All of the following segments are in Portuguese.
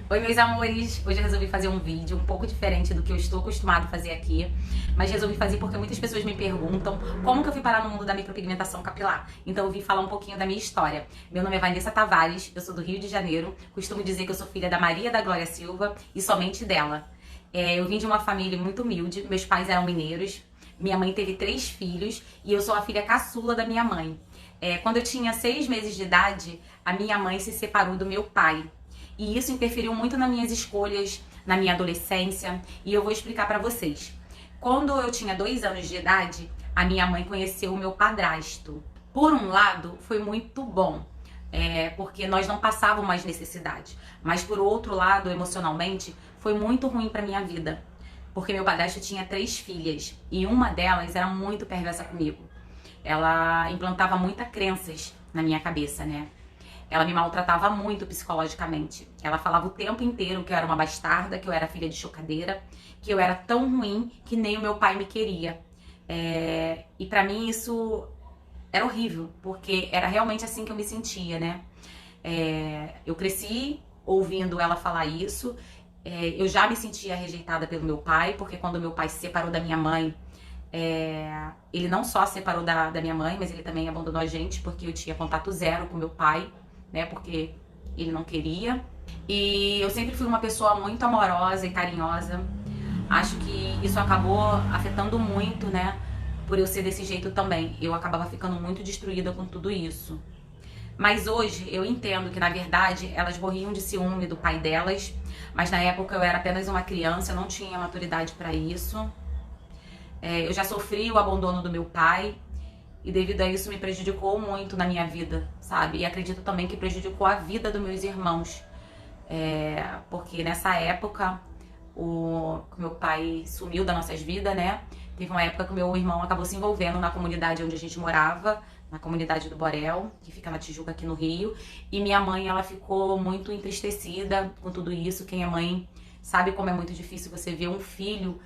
Oi, meus amores! Hoje eu resolvi fazer um vídeo um pouco diferente do que eu estou acostumado a fazer aqui, mas resolvi fazer porque muitas pessoas me perguntam como que eu fui parar no mundo da micropigmentação capilar. Então eu vim falar um pouquinho da minha história. Meu nome é Vanessa Tavares, eu sou do Rio de Janeiro, costumo dizer que eu sou filha da Maria da Glória Silva e somente dela. Eu vim de uma família muito humilde, meus pais eram mineiros, minha mãe teve 3 filhos e eu sou a filha caçula da minha mãe. Quando eu tinha 6 meses de idade, a minha mãe se separou do meu pai. E isso interferiu muito nas minhas escolhas, na minha adolescência, e eu vou explicar pra vocês. Quando eu tinha 2 anos de idade, a minha mãe conheceu o meu padrasto. Por um lado, foi muito bom, porque nós não passávamos mais necessidade. Mas por outro lado, emocionalmente, foi muito ruim pra minha vida. Porque meu padrasto tinha 3 filhas, e uma delas era muito perversa comigo. Ela implantava muitas crenças na minha cabeça, né? Ela me maltratava muito psicologicamente. Ela falava o tempo inteiro que eu era uma bastarda, que eu era filha de chocadeira, que eu era tão ruim que nem o meu pai me queria. E pra mim isso era horrível, porque era realmente assim que eu me sentia, né? Eu cresci ouvindo ela falar isso. Eu já me sentia rejeitada pelo meu pai, porque quando meu pai se separou da minha mãe, ele não só se separou da minha mãe, mas ele também abandonou a gente, porque eu tinha contato zero com meu pai, né? Porque ele não queria. E eu sempre fui uma pessoa muito amorosa e carinhosa. Acho que isso acabou afetando muito, né? Por eu ser desse jeito também. Eu acabava ficando muito destruída com tudo isso. Mas hoje eu entendo que, na verdade, elas morriam de ciúme do pai delas. Mas na época eu era apenas uma criança, eu não tinha maturidade pra isso. Eu já sofri o abandono do meu pai. E devido a isso me prejudicou muito na minha vida, sabe? E acredito também que prejudicou a vida dos meus irmãos. Porque nessa época, o meu pai sumiu das nossas vidas, né? Teve uma época que o meu irmão acabou se envolvendo na comunidade onde a gente morava, na comunidade do Borel, que fica na Tijuca, aqui no Rio. E minha mãe, ela ficou muito entristecida com tudo isso. Quem é mãe sabe como é muito difícil você ver um filho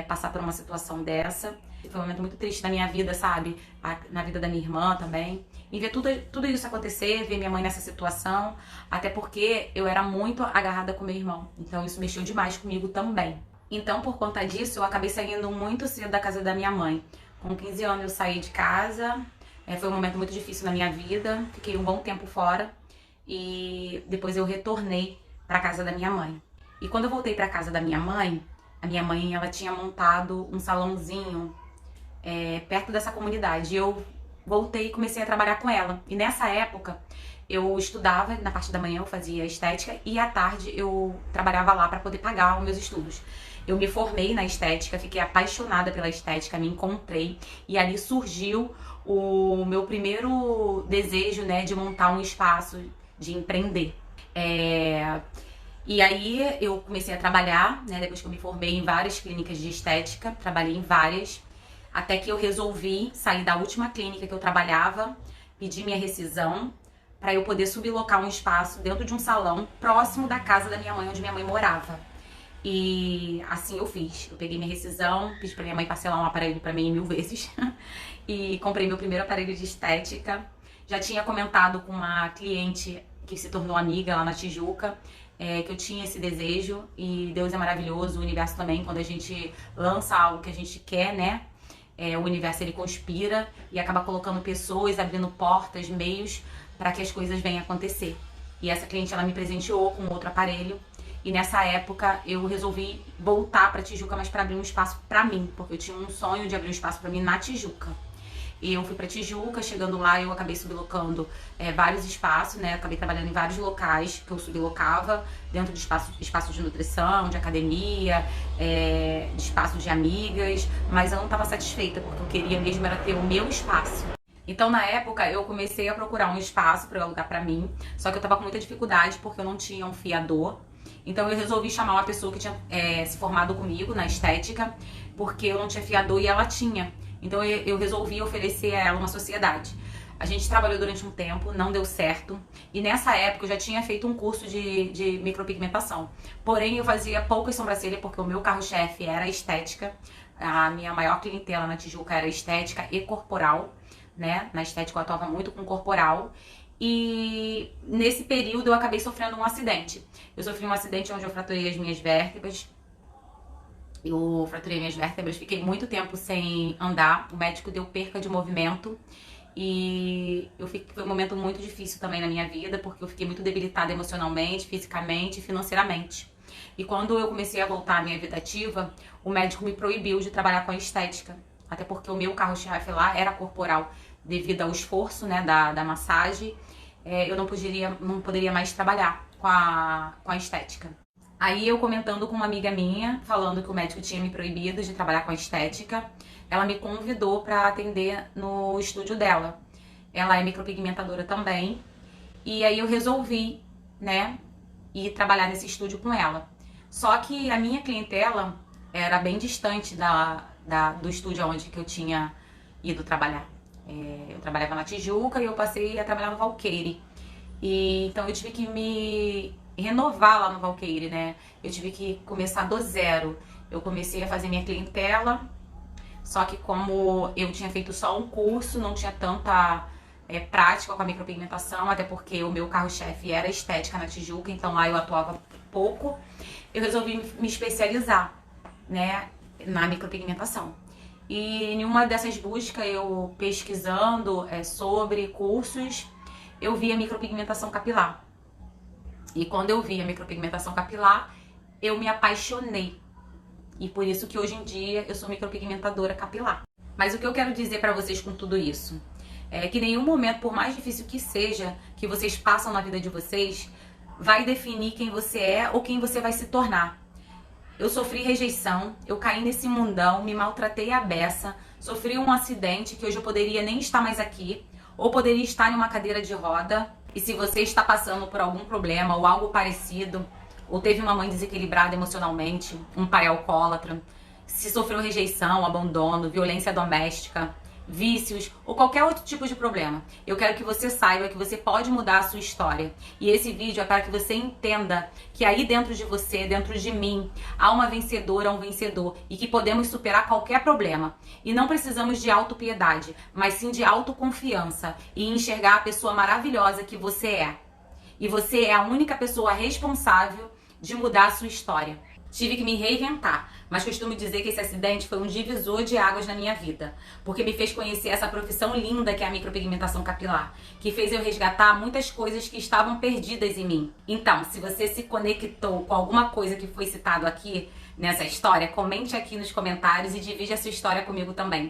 passar por uma situação dessa. Foi um momento muito triste na minha vida, sabe? Na vida da minha irmã também. E ver tudo isso acontecer, ver minha mãe nessa situação. Até porque eu era muito agarrada com meu irmão. Então isso mexeu demais comigo também. Então, por conta disso, eu acabei saindo muito cedo da casa da minha mãe. Com 15 anos eu saí de casa. Foi um momento muito difícil na minha vida. Fiquei um bom tempo fora. E depois eu retornei para casa da minha mãe. E quando eu voltei para casa da minha mãe, a minha mãe, ela tinha montado um salãozinho perto dessa comunidade. E eu voltei e comecei a trabalhar com ela. E nessa época, eu estudava, na parte da manhã eu fazia estética e à tarde eu trabalhava lá para poder pagar os meus estudos. Eu me formei na estética, fiquei apaixonada pela estética, me encontrei e ali surgiu o meu primeiro desejo, né, de montar um espaço, de empreender. E aí eu comecei a trabalhar, né, depois que eu me formei, em várias clínicas de estética, trabalhei em várias, até que eu resolvi sair da última clínica que eu trabalhava, pedir minha rescisão, para eu poder sublocar um espaço dentro de um salão próximo da casa da minha mãe, onde minha mãe morava. E assim eu fiz. Eu peguei minha rescisão, pedi pra minha mãe parcelar um aparelho pra mim 1000 vezes e comprei meu primeiro aparelho de estética. Já tinha comentado com uma cliente que se tornou amiga lá na Tijuca, que eu tinha esse desejo, e Deus é maravilhoso, o universo também, quando a gente lança algo que a gente quer, né? O universo, ele conspira e acaba colocando pessoas, abrindo portas, meios para que as coisas venham acontecer. E essa cliente, ela me presenteou com outro aparelho. E nessa época eu resolvi voltar pra Tijuca, mas para abrir um espaço pra mim, porque eu tinha um sonho de abrir um espaço pra mim na Tijuca. E eu fui pra Tijuca, chegando lá eu acabei sublocando vários espaços, né? Acabei trabalhando em vários locais que eu sublocava, dentro de espaço de nutrição, de academia, de espaço de amigas, mas eu não estava satisfeita, porque eu queria mesmo era ter o meu espaço. Então, na época, eu comecei a procurar um espaço para eu alugar pra mim, só que eu tava com muita dificuldade porque eu não tinha um fiador. Então eu resolvi chamar uma pessoa que tinha se formado comigo na estética, porque eu não tinha fiador e ela tinha. Então eu resolvi oferecer a ela uma sociedade. A gente trabalhou durante um tempo, não deu certo. E nessa época eu já tinha feito um curso de micropigmentação. Porém eu fazia poucas sobrancelhas porque o meu carro-chefe era a estética. A minha maior clientela na Tijuca era estética e corporal, né? Na estética eu atuava muito com corporal. E nesse período eu acabei sofrendo um acidente. Eu sofri um acidente onde eu fraturei as minhas vértebras. Eu fraturei minhas vértebras, fiquei muito tempo sem andar. O médico deu perca de movimento. E foi um momento muito difícil também na minha vida, porque eu fiquei muito debilitada emocionalmente, fisicamente e financeiramente. E quando eu comecei a voltar à minha vida ativa, o médico me proibiu de trabalhar com a estética. Até porque o meu carro-chefe lá era corporal, devido ao esforço, né, da massagem. Eu não poderia mais trabalhar com a estética. Aí eu comentando com uma amiga minha, falando que o médico tinha me proibido de trabalhar com a estética, ela me convidou para atender no estúdio dela. Ela é micropigmentadora também. E aí eu resolvi, né, ir trabalhar nesse estúdio com ela. Só que a minha clientela era bem distante do estúdio onde que eu tinha ido trabalhar. Eu trabalhava na Tijuca e eu passei a trabalhar no Valqueire. E então eu tive que me renovar lá no Valqueire, né? Eu tive que começar do zero. Eu comecei a fazer minha clientela, só que como eu tinha feito só um curso, não tinha tanta prática com a micropigmentação, até porque o meu carro-chefe era estética na Tijuca, então lá eu atuava pouco. Eu resolvi me especializar, né, na micropigmentação. E em uma dessas buscas, eu pesquisando sobre cursos, eu vi a micropigmentação capilar. E quando eu vi a micropigmentação capilar, eu me apaixonei. E por isso que hoje em dia eu sou micropigmentadora capilar. Mas o que eu quero dizer pra vocês com tudo isso é que nenhum momento, por mais difícil que seja, que vocês passam na vida de vocês, vai definir quem você é ou quem você vai se tornar. Eu sofri rejeição, eu caí nesse mundão, me maltratei a beça, sofri um acidente que hoje eu poderia nem estar mais aqui, ou poderia estar em uma cadeira de roda. E se você está passando por algum problema ou algo parecido, ou teve uma mãe desequilibrada emocionalmente, um pai alcoólatra, se sofreu rejeição, abandono, violência doméstica, vícios ou qualquer outro tipo de problema, eu quero que você saiba que você pode mudar a sua história. E esse vídeo é para que você entenda que aí dentro de você, dentro de mim, há uma vencedora, um vencedor e que podemos superar qualquer problema. E não precisamos de autopiedade, mas sim de autoconfiança e enxergar a pessoa maravilhosa que você é. E você é a única pessoa responsável de mudar a sua história. Tive que me reinventar, mas costumo dizer que esse acidente foi um divisor de águas na minha vida, porque me fez conhecer essa profissão linda que é a micropigmentação capilar, que fez eu resgatar muitas coisas que estavam perdidas em mim. Então, se você se conectou com alguma coisa que foi citado aqui nessa história, comente aqui nos comentários e divide a sua história comigo também.